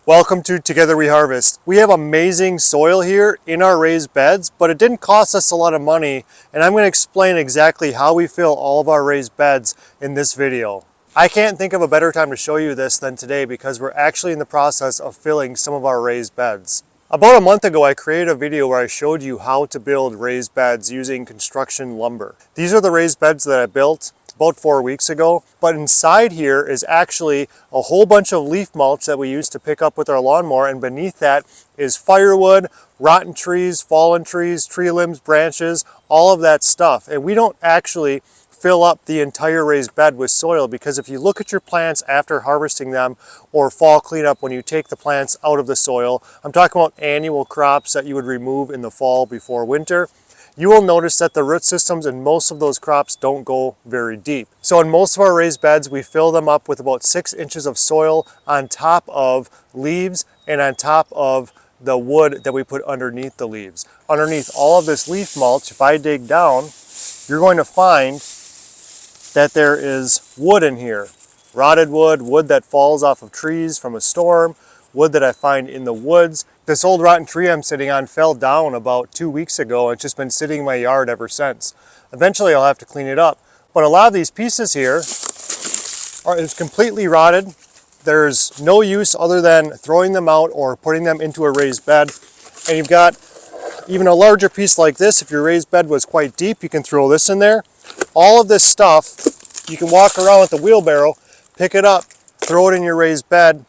Welcome to Together We Harvest. We have amazing soil here in our raised beds, but it didn't cost us a lot of money, and I'm going to explain exactly how we fill all of our raised beds in this video. I can't think of a better time to show you this than today because we're actually in the process of filling some of our raised beds. About a month ago, I created a video where I showed you how to build raised beds using construction lumber. These are the raised beds that I built about 4 weeks ago, but inside here is actually a whole bunch of leaf mulch that we used to pick up with our lawnmower, and beneath that is firewood, rotten trees, fallen trees, tree limbs, branches, all of that stuff. And we don't actually fill up the entire raised bed with soil, because if you look at your plants after harvesting them or fall cleanup, when you take the plants out of the soil, I'm talking about annual crops that you would remove in the fall before winter, you will notice that the root systems in most of those crops don't go very deep. So in most of our raised beds, we fill them up with about 6 inches of soil on top of leaves and on top of the wood that we put underneath the leaves. Underneath all of this leaf mulch, if I dig down, you're going to find that there is wood in here. Rotted wood, wood that falls off of trees from a storm, wood that I find in the woods. This old rotten tree I'm sitting on fell down about 2 weeks ago. It's just been sitting in my yard ever since. Eventually I'll have to clean it up. But a lot of these pieces here is completely rotted. There's no use other than throwing them out or putting them into a raised bed. And you've got even a larger piece like this. If your raised bed was quite deep, you can throw this in there. All of this stuff, you can walk around with the wheelbarrow, pick it up, throw it in your raised bed,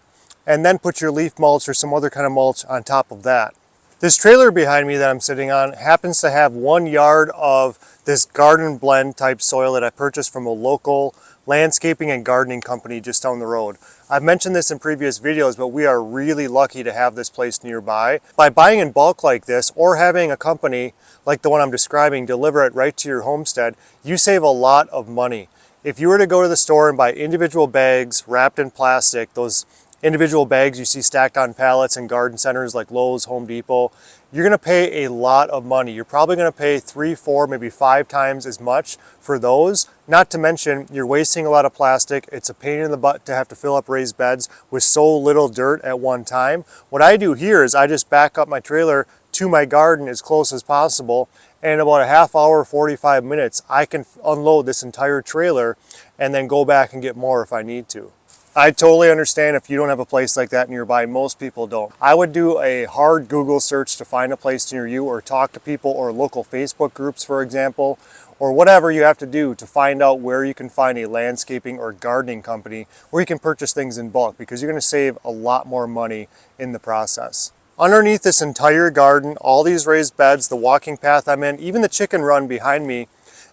and then put your leaf mulch or some other kind of mulch on top of that. This trailer behind me that I'm sitting on happens to have 1 yard of this garden blend type soil that I purchased from a local landscaping and gardening company just down the road. I've mentioned this in previous videos, but we are really lucky to have this place nearby. By buying in bulk like this, or having a company like the one I'm describing deliver it right to your homestead, you save a lot of money. If you were to go to the store and buy individual bags wrapped in plastic, those individual bags you see stacked on pallets in garden centers like Lowe's, Home Depot, you're going to pay a lot of money. You're probably going to pay 3, 4, maybe 5 times as much for those. Not to mention, you're wasting a lot of plastic. It's a pain in the butt to have to fill up raised beds with so little dirt at one time. What I do here is I just back up my trailer to my garden as close as possible, and in about a half hour, 45 minutes, I can unload this entire trailer and then go back and get more if I need to. I totally understand if you don't have a place like that nearby. Most people don't. I would do a hard Google search to find a place near you, or talk to people or local Facebook groups, for example, or whatever you have to do to find out where you can find a landscaping or gardening company where you can purchase things in bulk, because you're going to save a lot more money in the process. Underneath this entire garden, all these raised beds, the walking path I'm in, even the chicken run behind me,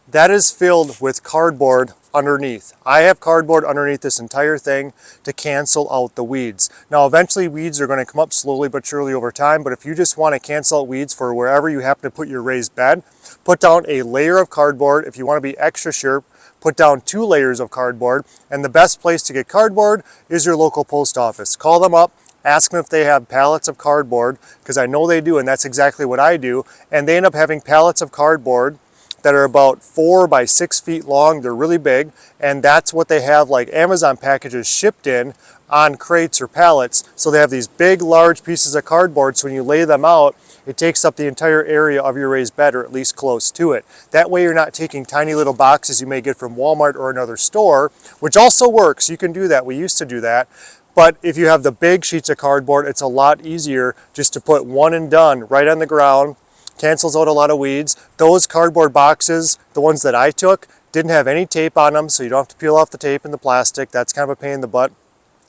that is filled with cardboard underneath. I have cardboard underneath this entire thing to cancel out the weeds. Now eventually weeds are going to come up slowly but surely over time, but if you just want to cancel out weeds for wherever you happen to put your raised bed, put down a layer of cardboard. If you want to be extra sure, put down 2 layers of cardboard. And the best place to get cardboard is your local post office. Call them up, ask them if they have pallets of cardboard, because I know they do, and that's exactly what I do. And they end up having pallets of cardboard that are about 4 by 6 feet long. They're really big, and that's what they have like Amazon packages shipped in on crates or pallets. So they have these big, large pieces of cardboard, so when you lay them out, it takes up the entire area of your raised bed, or at least close to it. That way you're not taking tiny little boxes you may get from Walmart or another store, which also works. You can do that. We used to do that. But if you have the big sheets of cardboard, it's a lot easier just to put one and done right on the ground. Cancels out a lot of weeds. Those cardboard boxes, the ones that I took, didn't have any tape on them, so you don't have to peel off the tape and the plastic. That's kind of a pain in the butt.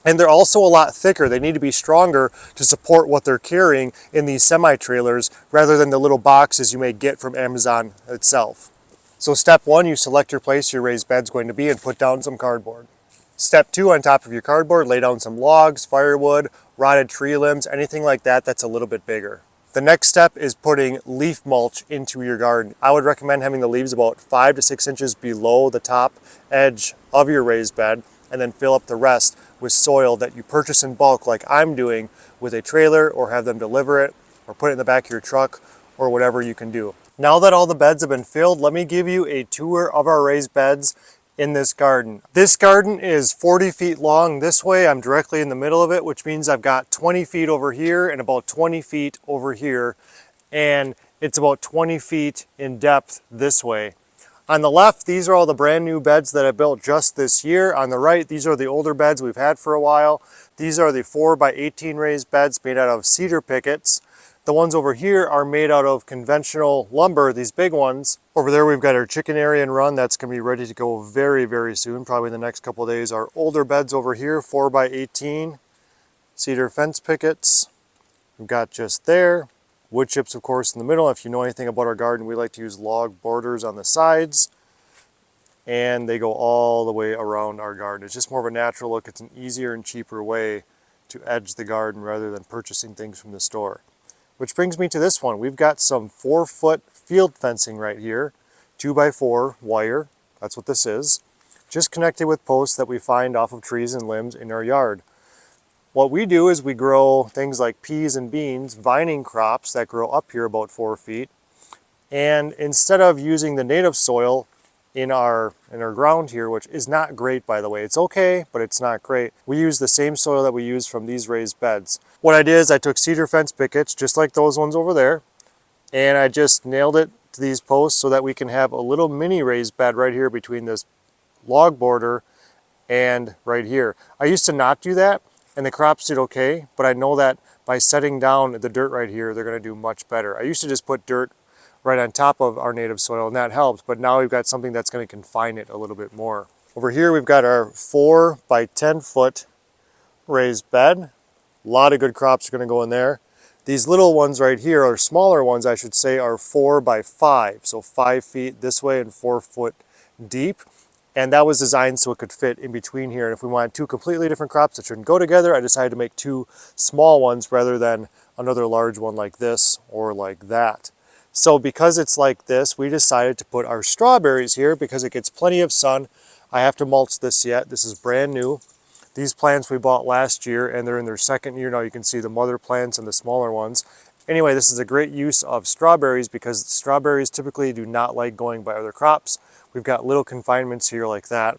And they're also a lot thicker. They need to be stronger to support what they're carrying in these semi-trailers, rather than the little boxes you may get from Amazon itself. So step 1, you select your place your raised bed's going to be and put down some cardboard. Step 2, on top of your cardboard, lay down some logs, firewood, rotted tree limbs, anything like that that's a little bit bigger. The next step is putting leaf mulch into your garden. I would recommend having the leaves about 5 to 6 inches below the top edge of your raised bed, and then fill up the rest with soil that you purchase in bulk like I'm doing with a trailer, or have them deliver it, or put it in the back of your truck, or whatever you can do. Now that all the beds have been filled, let me give you a tour of our raised beds in this garden. This garden is 40 feet long this way. I'm directly in the middle of it, which means I've got 20 feet over here and about 20 feet over here. And it's about 20 feet in depth this way. On the left, these are all the brand new beds that I built just this year. On the right, these are the older beds we've had for a while. These are the 4x18 raised beds made out of cedar pickets. The ones over here are made out of conventional lumber, these big ones. Over there we've got our chicken area and run. That's going to be ready to go very, very soon, probably in the next couple of days. Our older beds over here, 4x18 cedar fence pickets. We've got just there. Wood chips, of course, in the middle. If you know anything about our garden, we like to use log borders on the sides. And they go all the way around our garden. It's just more of a natural look. It's an easier and cheaper way to edge the garden rather than purchasing things from the store. Which brings me to this one. We've got some 4-foot field fencing right here, 2x4 wire, that's what this is, just connected with posts that we find off of trees and limbs in our yard. What we do is we grow things like peas and beans, vining crops that grow up here about 4 feet, and instead of using the native soil in our ground here, which is not great, by the way. It's okay, but it's not great. We use the same soil that we use from these raised beds. What I did is I took cedar fence pickets, just like those ones over there, and I just nailed it to these posts so that we can have a little mini raised bed right here between this log border and right here. I used to not do that, and the crops did okay, but I know that by setting down the dirt right here, they're gonna do much better. I used to just put dirt right on top of our native soil, and that helped, but now we've got something that's going to confine it a little bit more. Over here we've got our 4x10 foot raised bed. A lot of good crops are going to go in there. These little ones right here, or smaller ones I should say, are 4x5, so 5 feet this way and 4 foot deep. And that was designed so it could fit in between here. And if we wanted two completely different crops that shouldn't go together, I decided to make two small ones rather than another large one like this or like that. So because it's like this, we decided to put our strawberries here because it gets plenty of sun. I have to mulch this yet. This is brand new. These plants we bought last year and they're in their second year now. You can see the mother plants and the smaller ones. Anyway, this is a great use of strawberries because strawberries typically do not like going by other crops. We've got little confinements here like that.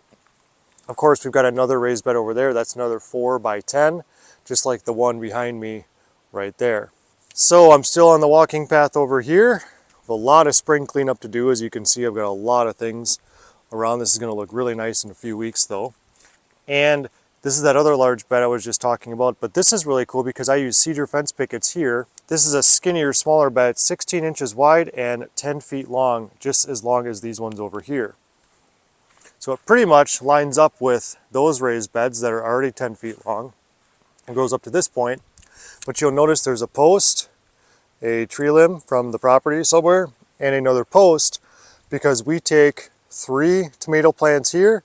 Of course, we've got another raised bed over there. That's another 4x10, just like the one behind me right there. So I'm still on the walking path over here. With a lot of spring cleanup to do. As you can see, I've got a lot of things around. This is going to look really nice in a few weeks though. And this is that other large bed I was just talking about, but this is really cool because I use cedar fence pickets here. This is a skinnier, smaller bed, 16 inches wide and 10 feet long, just as long as these ones over here. So it pretty much lines up with those raised beds that are already 10 feet long. It goes up to this point. But you'll notice there's a post, a tree limb from the property somewhere, and another post because we take 3 tomato plants here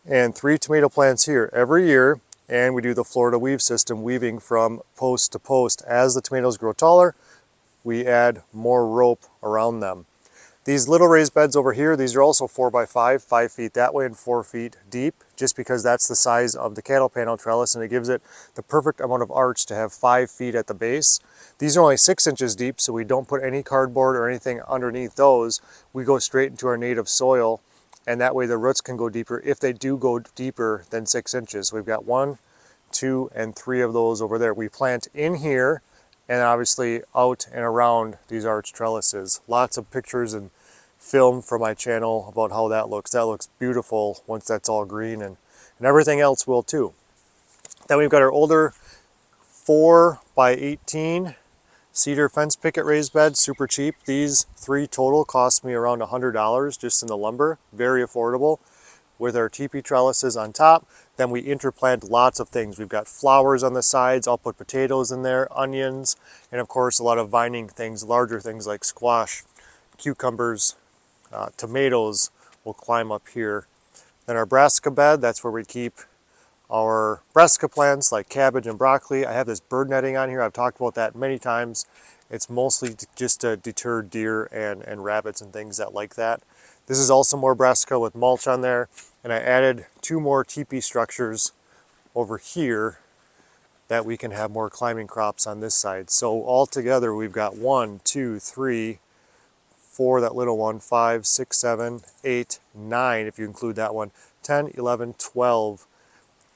and 3 tomato plants here every year, and we do the Florida weave system, weaving from post to post. As the tomatoes grow taller, we add more rope around them. These little raised beds over here, these are also 4x5, 5 feet that way and 4 feet deep, just because that's the size of the cattle panel trellis and it gives it the perfect amount of arch to have 5 feet at the base. These are only 6 inches deep, so we don't put any cardboard or anything underneath those. We go straight into our native soil, and that way the roots can go deeper if they do go deeper than 6 inches. So we've got 1, 2, and 3 of those over there. We plant in here, and obviously out and around these arch trellises. Lots of pictures and film for my channel about how that looks. That looks beautiful once that's all green, and everything else will too. Then we've got our older 4x18 cedar fence picket raised beds, super cheap. These 3 total cost me around $100 just in the lumber, very affordable, with our teepee trellises on top. Then we interplant lots of things. We've got flowers on the sides. I'll put potatoes in there, onions, and of course a lot of vining things, larger things like squash, cucumbers, tomatoes will climb up here. Then our brassica bed, that's where we keep our brassica plants like cabbage and broccoli. I have this bird netting on here. I've talked about that many times. It's mostly just to deter deer and rabbits and things that like that. This is also more brassica with mulch on there. And I added 2 more teepee structures over here that we can have more climbing crops on this side. So all together we've got 1, 2, 3, 4, that little one, 5, 6, 7, 8, 9, if you include that one, 10, 11, 12.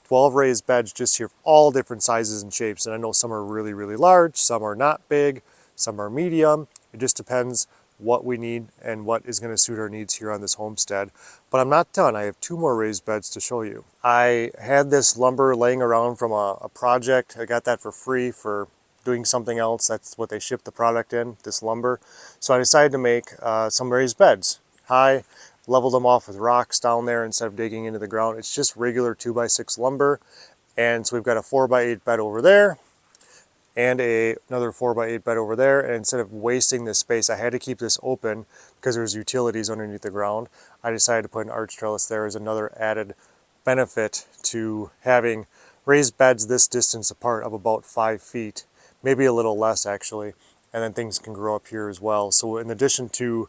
12 raised beds just here, all different sizes and shapes. And I know some are really, really large, some are not big, some are medium. It just depends what we need and what is going to suit our needs here on this homestead. But I'm not done. I have 2 more raised beds to show you. I had this lumber laying around from a project. I got that for free for doing something else. That's what they ship the product in, this lumber. So I decided to make some raised beds. High, leveled them off with rocks down there instead of digging into the ground. It's just regular 2x6 lumber. And so we've got a 4x8 bed over there and another 4x8 bed over there. And instead of wasting this space, I had to keep this open because there's utilities underneath the ground. I decided to put an arch trellis there as another added benefit to having raised beds this distance apart of about 5 feet, maybe a little less actually, and then things can grow up here as well. So in addition to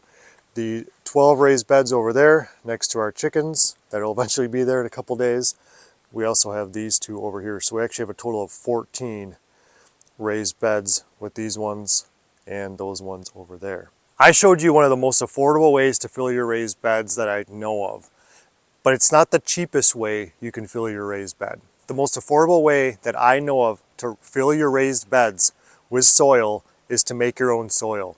the 12 raised beds over there next to our chickens that'll eventually be there in a couple days, we also have these 2 over here. So we actually have a total of 14 raised beds with these ones and those ones over there. I showed you one of the most affordable ways to fill your raised beds that I know of, but it's not the cheapest way you can fill your raised bed. The most affordable way that I know of to fill your raised beds with soil is to make your own soil.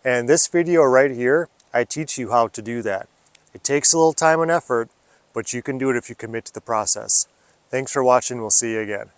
And this video right here, I teach you how to do that. It takes a little time and effort, but you can do it if you commit to the process. Thanks for watching. We'll see you again.